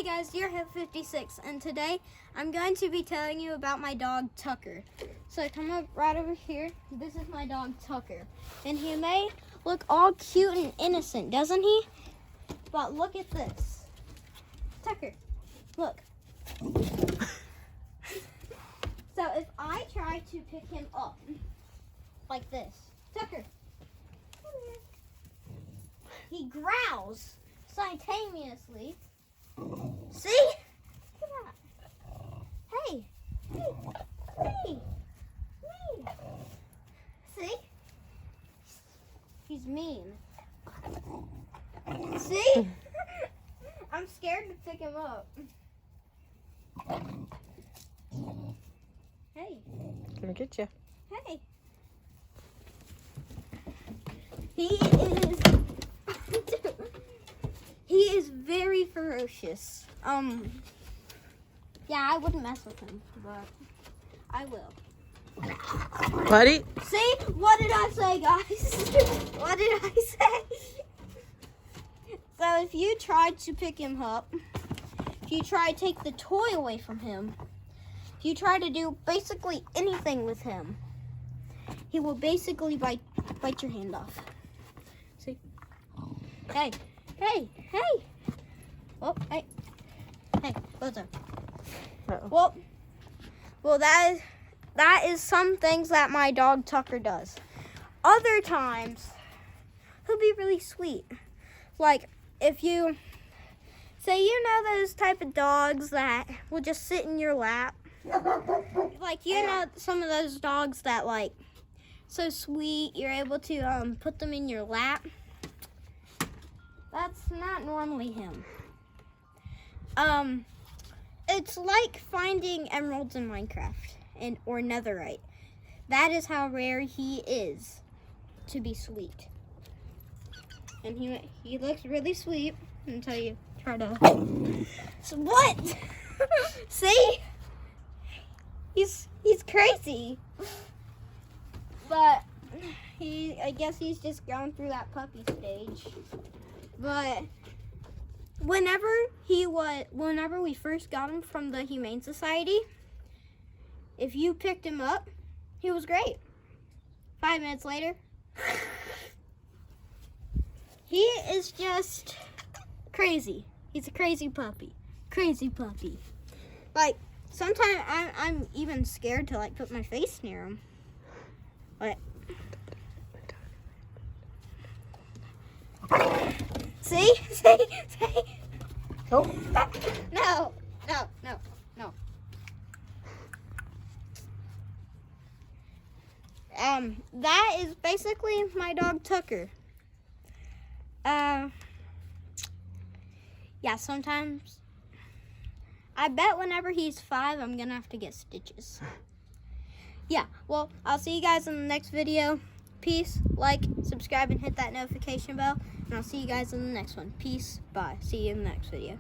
Hey guys, Deerhead56, and today I'm going to be telling you about my dog Tucker. So come up right over here. This is my dog Tucker, and he may look all cute and innocent, doesn't he? But look at this. Tucker, look. So if I try to pick him up like this, Tucker, come here. He growls simultaneously. See? Look at that. Hey. Hey. See? He's mean. See? I'm scared to pick him up. Hey. Gonna get you. Hey. He is very ferocious. Yeah, I wouldn't mess with him, but I will. Buddy? See? What did I say, guys? What did I say? So if you try to pick him up, if you try to take the toy away from him, if you try to do basically anything with him, he will basically bite your hand off. See? Hey. Hey. Oh, hey. Hey, what's up? Uh-oh. Well, that is some things that my dog Tucker does. Other times, he'll be really sweet. Like, if you, say you know those type of dogs that will just sit in your lap. Like, you know some of those dogs that, like, so sweet, you're able to put them in your lap. That's not normally him. It's like finding emeralds in Minecraft or netherite. That is how rare he is to be sweet. And he looks really sweet until you try to. So what? See? He's crazy. But I guess he's just going through that puppy stage. But whenever we first got him from the Humane Society, if you picked him up, he was great. 5 minutes later, he is just crazy. He's a crazy puppy. Crazy puppy. Like, sometimes I'm even scared to, like, put my face near him. But See? Oh. No. That is basically my dog Tucker. Yeah, sometimes. I bet whenever he's 5, I'm gonna have to get stitches. Yeah, well, I'll see you guys in the next video. Peace, like, subscribe, and hit that notification bell. And I'll see you guys in the next one. Peace, bye. See you in the next video.